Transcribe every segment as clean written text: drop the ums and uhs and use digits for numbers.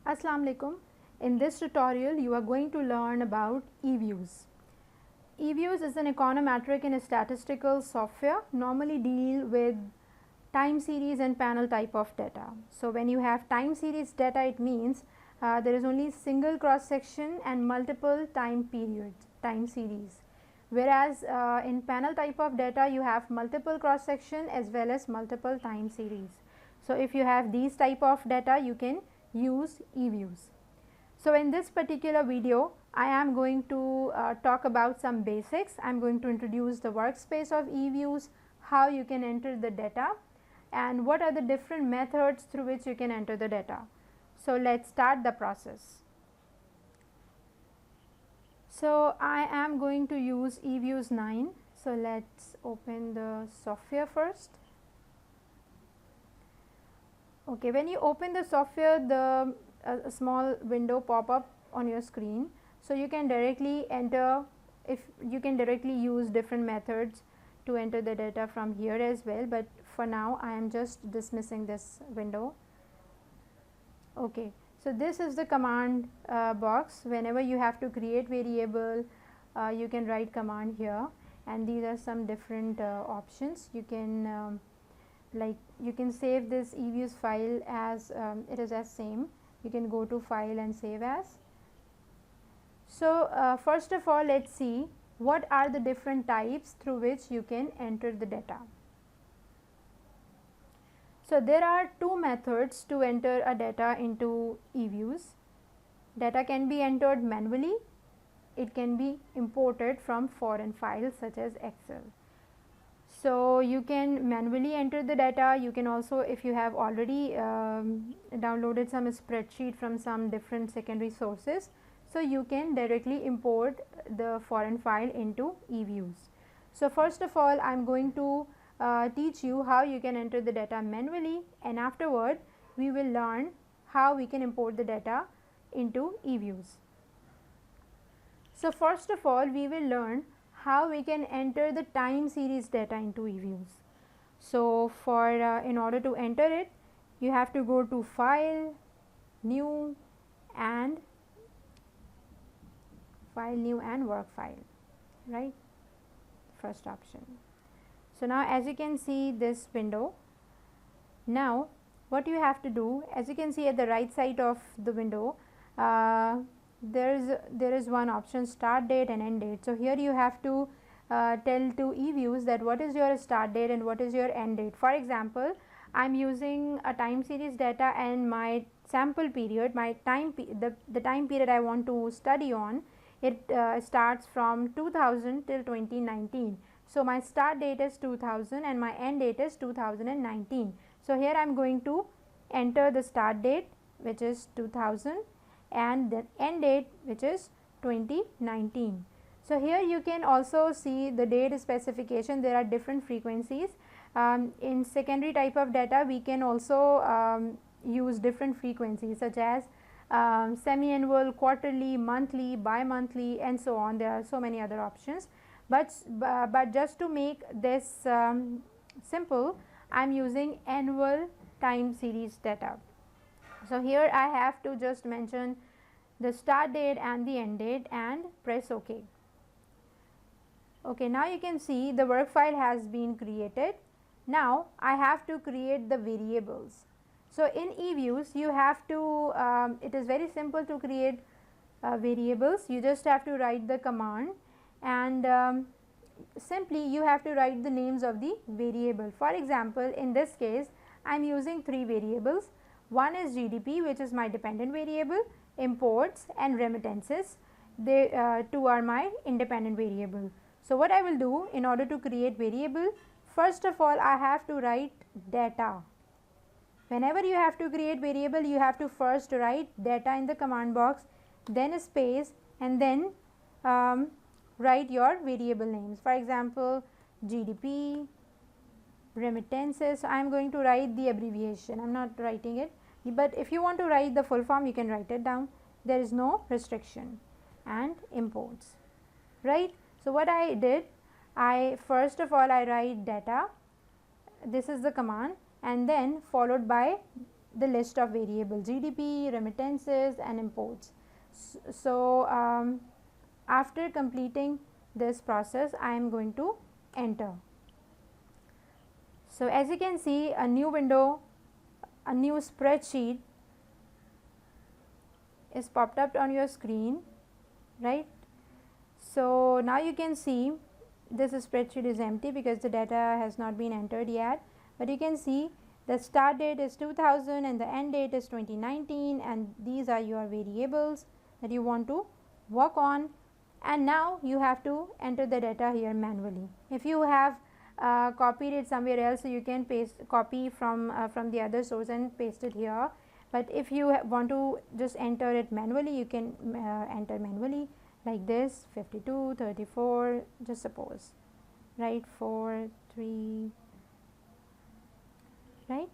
Assalamu alaikum. In this tutorial you are going to learn about EVIEWs. EVIEWs is an econometric and statistical software normally deal with time series and panel type of data. So when you have time series data, it means there is only single cross section and multiple time periods, time series. Whereas in panel type of data you have multiple cross section as well as multiple time series. So if you have these type of data, you can use EVIEWs. So in this particular video I am going to talk about some basics. I am going to introduce the workspace of EVIEWs, how you can enter the data, and what are the different methods through which you can enter the data. So let's start the process. So I am going to use EVIEWs 9. So let's open the software first. Okay, when you open the software, a small window pop up on your screen. So you can directly enter, if you can directly use different methods to enter the data from here as well, but for now I am just dismissing this window. Okay, so this is the command box. Whenever you have to create variable, you can write command here, and these are some different options. You can you can save this EVIEWs file as it is as same. You can go to file and save as. So first of all, let's see what are the different types through which you can enter the data. So there are two methods to enter a data into EVIEWs. Data can be entered manually. It can be imported from foreign files such as Excel. So you can manually enter the data. You can also, if you have already downloaded some spreadsheet from some different secondary sources, so you can directly import the foreign file into EVIEWs. So first of all, I am going to teach you how you can enter the data manually, and afterward we will learn how we can import the data into EVIEWs. So first of all, we will learn how we can enter the time series data into EVIEWs. So for in order to enter it, you have to go to file, new and work file, right? First option. So now as you can see this window, now what you have to do, as you can see at the right side of the window, there is one option, start date and end date. So here you have to tell to EVIEWs that what is your start date and what is your end date. For example, I am using a time series data, and my sample period, my the time period I want to study on, it starts from 2000 till 2019. So my start date is 2000 and my end date is 2019. So here I am going to enter the start date, which is 2000, and the end date, which is 2019. So here you can also see the date specification. There are different frequencies. In secondary type of data, we can also use different frequencies such as semi-annual, quarterly, monthly, bi-monthly, and so on. There are so many other options, but just to make this simple, I am using annual time series data. So here I have to just mention the start date and the end date and press OK. Okay, now you can see the work file has been created. Now I have to create the variables. So in EVIEWs you have to, it is very simple to create variables. You just have to write the command, and simply you have to write the names of the variable. For example, in this case I am using 3 variables. One is GDP, which is my dependent variable, imports and remittances. They 2 are my independent variable. So what I will do in order to create variable, first of all I have to write data. Whenever you have to create variable, you have to first write data in the command box, then a space, and then write your variable names. For example, GDP, remittances. I am going to write the abbreviation. I am not writing it, but if you want to write the full form, you can write it down. There is no restriction. And imports, right? So what I did, I first of all I write data. This is the command, and then followed by the list of variables: GDP, remittances, and imports. So after completing this process, I am going to enter. So as you can see, a new window, a new spreadsheet is popped up on your screen, right? So now you can see this spreadsheet is empty because the data has not been entered yet, but you can see the start date is 2000 and the end date is 2019, and these are your variables that you want to work on. And now you have to enter the data here manually. If you have copied it somewhere else, so you can copy from the other source and paste it here. But if you want to just enter it manually, you can enter manually like this: 52, 34, just suppose, right, 4, 3, right.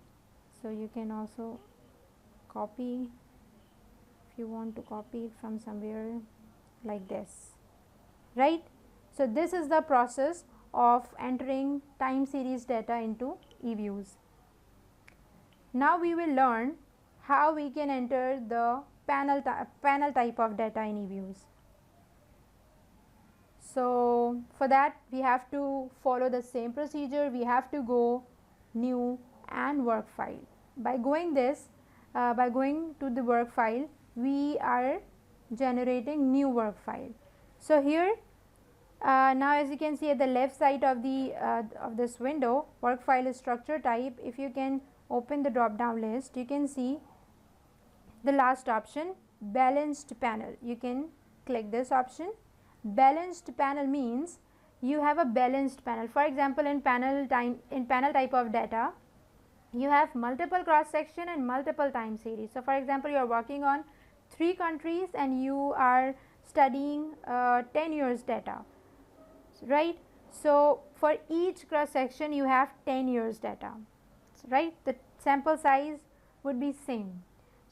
So you can also copy if you want to copy it from somewhere like this, right. So this is the process of entering time series data into EVIEWs. Now we will learn how we can enter the panel type of data in EVIEWs. So for that we have to follow the same procedure. We have to go new and work file. By going to the work file, we are generating new work file. So here now as you can see at the left side of the of this window, work file is structure type. If you can open the drop down list, you can see the last option, balanced panel. You can click this option. Balanced panel means you have a balanced panel. For example, in panel type of data, you have multiple cross section and multiple time series. So for example, you are working on 3 countries and you are studying 10 years data, right. So for each cross section you have 10 years data, right. The sample size would be same.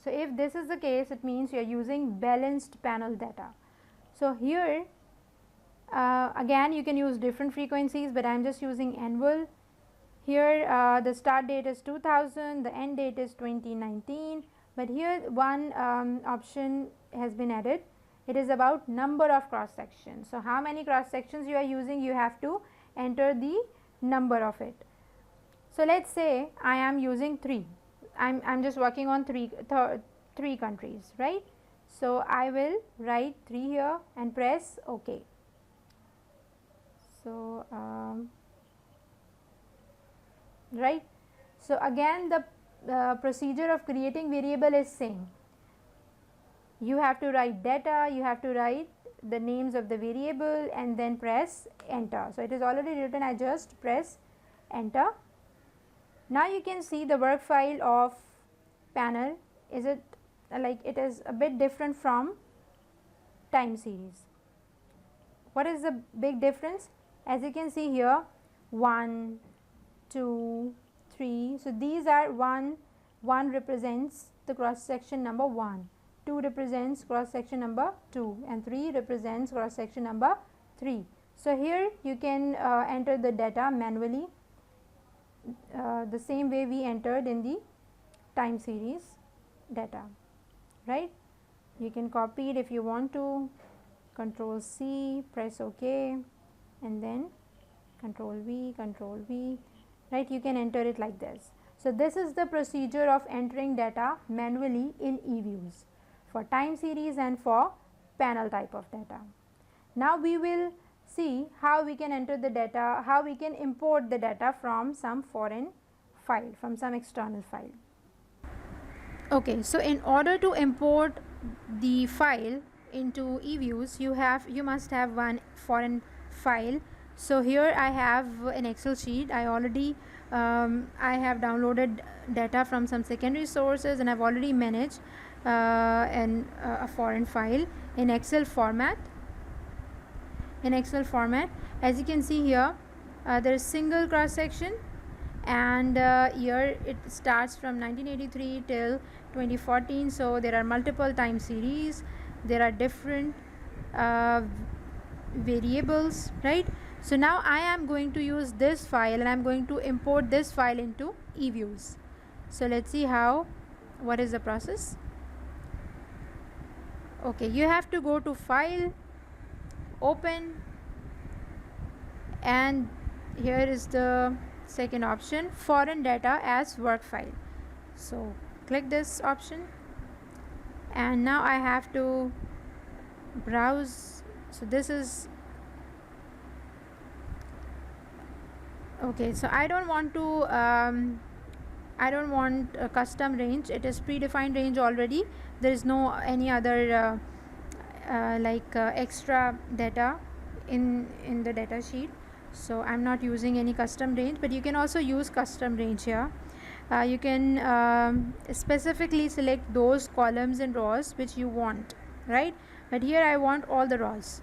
So if this is the case, it means you are using balanced panel data. So here again you can use different frequencies, but I am just using annual. Here the start date is 2000, the end date is 2019, but here one option has been added. It is about number of cross sections. So how many cross sections you are using, you have to enter the number of it. So let's say I am using 3. I'm just working on 3 countries, right. So I will write 3 here and press OK. So right. So again the procedure of creating variable is same. You have to write data, you have to write the names of the variable and then press enter. So it is already written, I just press enter. Now you can see the work file of panel. Is it like it is a bit different from time series. What is the big difference? As you can see here, 1, 2, 3. So these are 1 represents the cross section number 1, 2 represents cross section number 2, and 3 represents cross section number 3. So here you can enter the data manually the same way we entered in the time series data, right. You can copy it if you want to, Control C, press OK, and then Control V, right. You can enter it like this. So this is the procedure of entering data manually in EVIEWs for time series and for panel type of data. Now we will see how we can enter the data, how we can import the data from some foreign file, from some external file. Okay, so in order to import the file into EVIEWs, you must have one foreign file. So here I have an Excel sheet. I already I have downloaded data from some secondary sources, and I've already managed a foreign file in Excel format. As you can see here, there is single cross section, and here it starts from 1983 till 2014. So there are multiple time series, there are different variables, right. So now I am going to use this file and I am going to import this file into EVIEWs. So let's see how what is the process? Okay, you have to go to File, Open, and here is the second option, Foreign Data as Work File. So click this option, and now I have to browse. So this is okay, so I don't want a custom range. It is predefined range already. There is no any other extra data in the data sheet, so I'm not using any custom range. But you can also use custom range here. You can specifically select those columns and rows which you want, right? But here I want all the rows,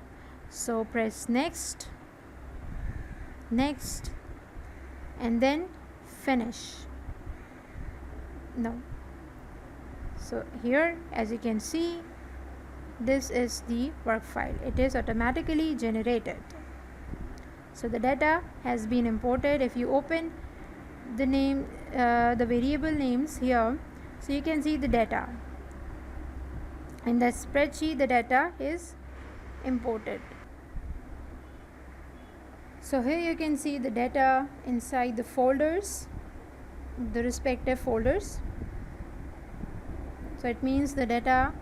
so press next, next, and then finish. No, so here, as you can see, this is the work file. It is automatically generated. So the data has been imported. If you open the name, the variable names here, so you can see the data in the spreadsheet. The data is imported. So here you can see the data inside the folders, the respective folders. So it means the data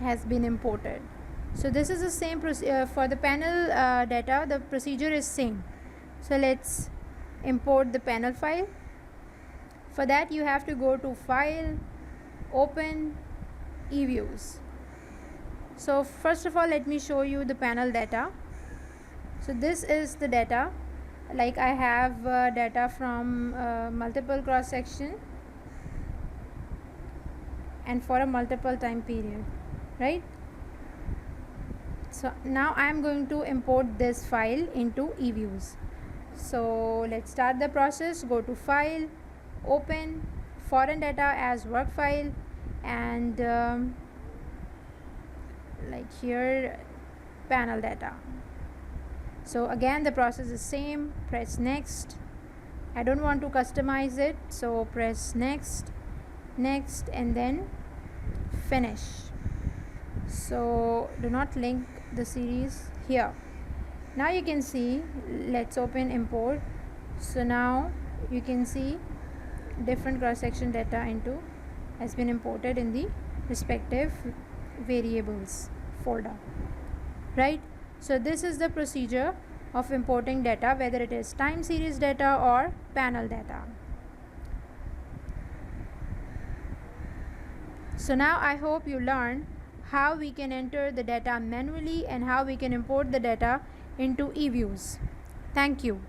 has been imported. So this is the same for the panel data. The procedure is same. So let's import the panel file. For that you have to go to File, Open, EVIEWs. So first of all, let me show you the panel data. So this is the data. Like I have data from multiple cross section and for a multiple time period, right? So now I am going to import this file into EVIEWs. So let's start the process. Go to File, Open, Foreign Data as Work File, and like here, panel data. So again the process is same. Press next. I don't want to customize it, so press next, next, and then finish. So do not link the series here. Now you can see, let's open import. So now you can see different cross section data into has been imported in the respective variables folder, right? So this is the procedure of importing data, whether it is time series data or panel data. So now I hope you learned how we can enter the data manually and how we can import the data into EVIEWs. Thank you.